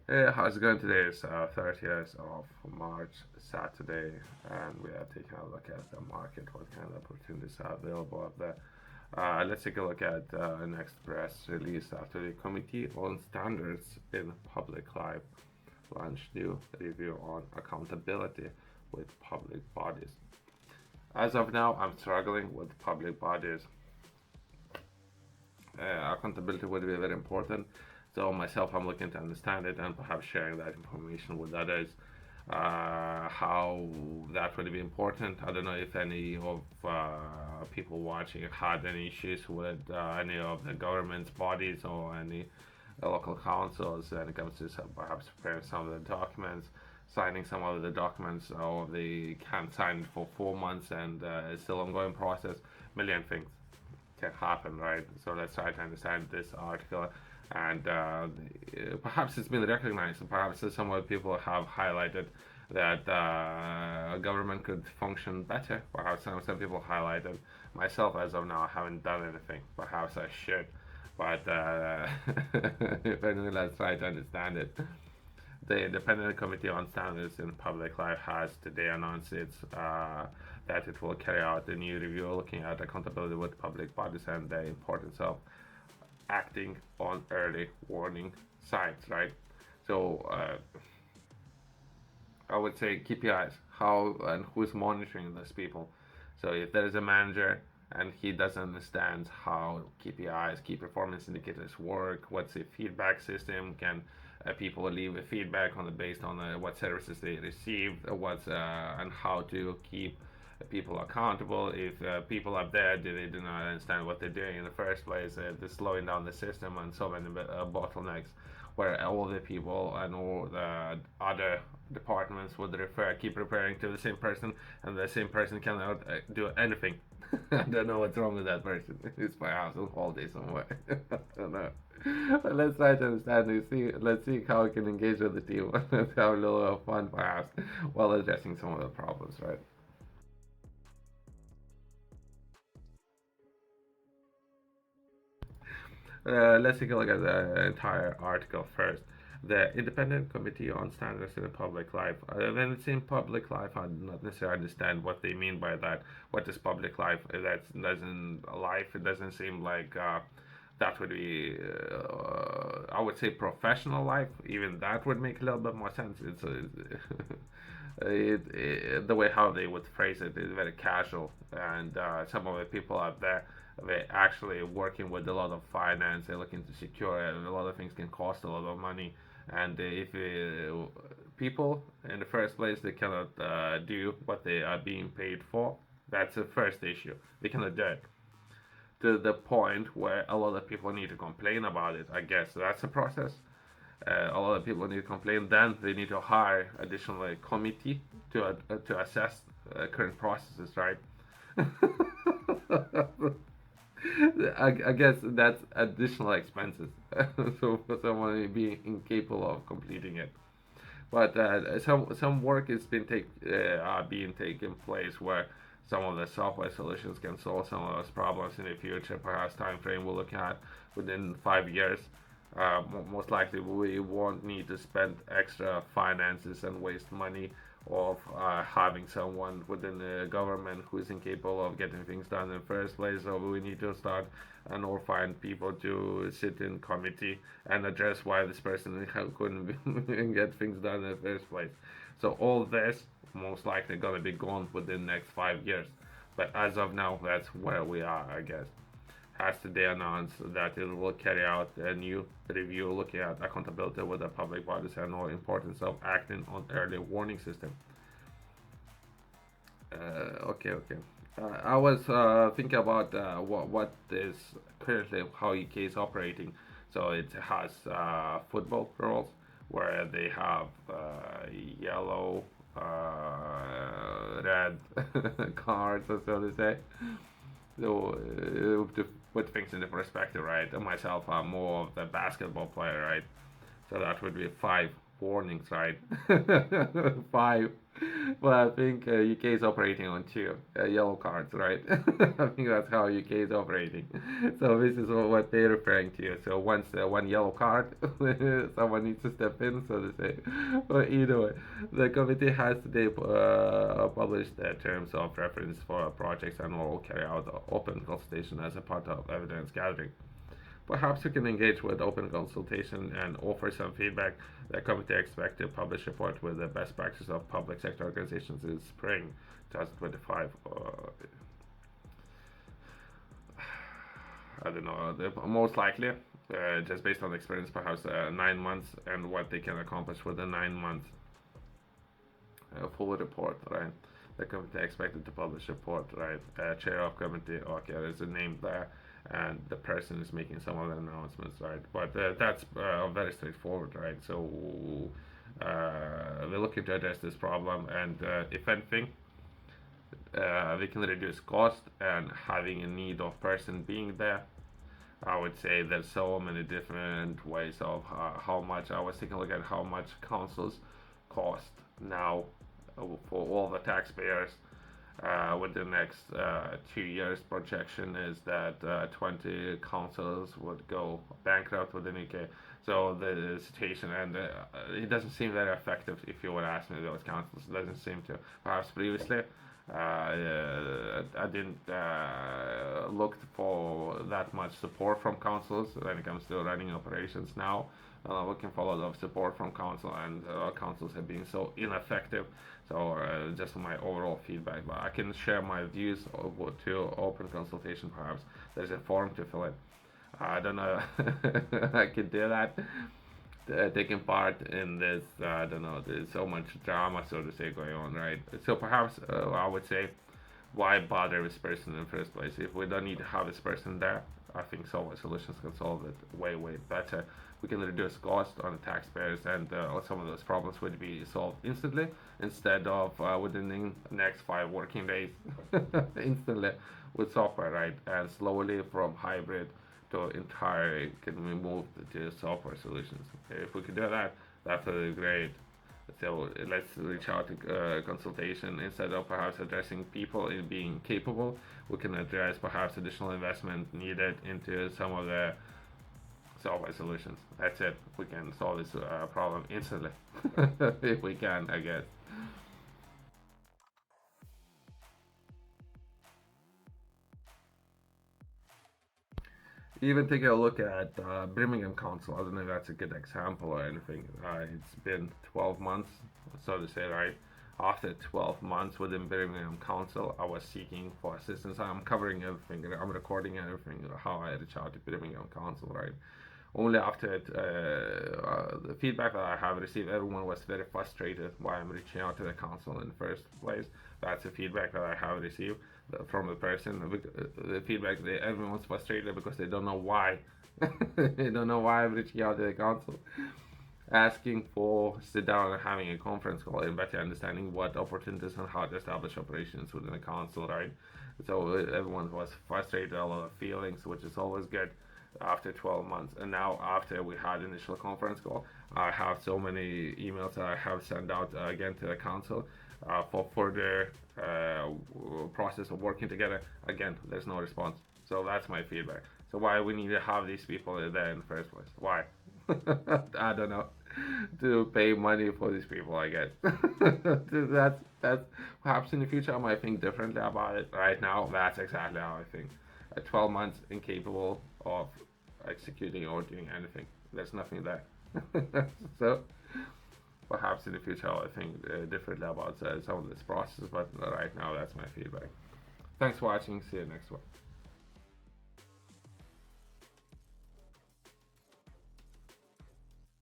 Hey, how's it going today? It's 30th of March, Saturday, and we are taking a look at the market, what kind of opportunities are available out there. Let's take a look at next press release after the Committee on Standards in Public Life launched new review on accountability with public bodies. As of now, I'm struggling with public bodies. Accountability would be very important. So myself, I'm looking to understand it and perhaps sharing that information with others. How that would be important. I don't know if any of people watching had any issues with any of the government's bodies or any local councils when it comes to perhaps preparing some of the documents, signing some of the documents, or they can't sign it for 4 months and it's still ongoing process. Million things can happen, right? So let's try to understand this article, and perhaps it's been recognized. Perhaps some of the people have highlighted that government could function better. Perhaps some people highlighted. Myself, as of now, I haven't done anything. Perhaps I should, but if anyone, let's try to understand it. The Independent Committee on Standards in Public Life has today announced that it will carry out a new review looking at accountability with public bodies and the importance of acting on early warning signs, right? So I would say KPIs, how and who's monitoring these people. So if there is a manager and he doesn't understand how KPIs, key performance indicators work, what's the feedback system, can people leave a feedback on the based on what services they received, what's and how to keep people accountable. If people up there they do not understand what they're doing in the first place, they're slowing down the system and so many bottlenecks where all the people and all the other departments would keep referring to the same person, and the same person cannot do anything. I don't know what's wrong with that person. It's my house on holiday somewhere. I don't know. But let's try to understand and see. Let's see how we can engage with the team. Let's have a little fun, perhaps, while addressing some of the problems, right? Let's take a look at the entire article first. The Independent Committee on Standards in Public Life. When it's in public life, I do not necessarily understand what they mean by that. What is public life? That doesn't life. It doesn't seem like that would be. I would say professional life. Even that would make a little bit more sense. The way how they would phrase it is very casual, and some of the people out there they're actually working with a lot of finance. They're looking to secure it. A lot of things can cost a lot of money, and if people in the first place they cannot do what they are being paid for, that's the first issue. They cannot do it to the point where a lot of people need to complain about it. I guess that's the process. A lot of people need to complain. Then they need to hire additional committee to assess current processes, right? I guess that's additional expenses. So for someone being incapable of completing it. But some work is being taken place where some of the software solutions can solve some of those problems in the future. Perhaps time frame we're looking at within 5 years. Most likely we won't need to spend extra finances and waste money of having someone within the government who is incapable of getting things done in the first place. So we need to start and or find people to sit in committee and address why this person couldn't get things done in the first place. So all this most likely gonna be gone within the next 5 years. But as of now, that's where we are, I guess. Has today announced that it will carry out a new review looking at accountability with the public bodies and the importance of acting on early warning system. Okay. I was thinking about what is currently how UK is operating. So it has football rules where they have yellow, red cards, or so to say. So to put things into perspective, right? Myself, I'm more of the basketball player, right? So that would be five warnings, right? Five. Well, I think UK is operating on two yellow cards, right? I think that's how UK is operating. So this is what they're referring to. So once one yellow card, someone needs to step in, so to say. But either way, the committee has today published terms of reference for projects and will carry out open consultation as a part of evidence gathering. Perhaps you can engage with open consultation and offer some feedback. The committee expects to publish a report with the best practice of public sector organizations in spring 2025. I don't know, most likely, just based on experience, perhaps 9 months and what they can accomplish within 9 months. Full report, right? The committee expected to publish a report, right? Chair of committee, okay, there's a name there, and the person is making some of the announcements, right? But that's very straightforward, right? So we're looking to address this problem, and if anything, we can reduce cost and having a need of person being there. I would say there's so many different ways of how much. I was taking a look at how much councils cost now for all the taxpayers. With the next 2 years, projection is that 20 councils would go bankrupt within UK. So the situation, and it doesn't seem very effective. If you would ask me, those councils doesn't seem to. Perhaps previously, I didn't look for that much support from councils when it comes to running operations. Now, looking for a lot of support from council, and councils have been so ineffective. So just my overall feedback, but I can share my views to open consultation. Perhaps there's a form to fill in. I don't know. I can do that. Taking part in this, I don't know. There's so much drama, so to say, going on, right? So perhaps I would say, why bother this person in the first place? If we don't need to have this person there, I think Solve Solutions can solve it way, way better. We can reduce cost on the taxpayers, and some of those problems would be solved instantly instead of within the next 5 working days. Instantly with software, right? And slowly from hybrid to entire can be moved to software solutions. If we could do that, that would be great. So let's reach out to consultation instead of perhaps addressing people in being capable. We can address perhaps additional investment needed into some of the software solutions. That's it. We can solve this problem instantly if we can, I guess. Even taking a look at Birmingham Council, I don't know if that's a good example or anything. It's been 12 months, so to say, right? After 12 months within Birmingham Council, I was seeking for assistance. I'm covering everything, I'm recording everything, how I reach out to Birmingham Council, right? Only after the feedback that I have received, everyone was very frustrated why I'm reaching out to the council in the first place. That's the feedback that I have received from the person. The feedback that everyone's frustrated because they don't know why. They don't know why I'm reaching out to the council, asking for sit down and having a conference call and better understanding what opportunities and how to establish operations within the council, right? So everyone was frustrated, a lot of feelings, which is always good after 12 months. And now after we had initial conference call, I have so many emails that I have sent out again to the council for further process of working together. Again, there's no response. So that's my feedback. So why we need to have these people there in the first place? Why? I don't know. To pay money for these people, I guess. That's perhaps in the future I might think differently about it. Right now, that's exactly how I think. At 12 months, incapable of executing or doing anything. There's nothing there. So perhaps in the future I'll think differently about some of this process, but right now that's my feedback. Thanks for watching. See you next one.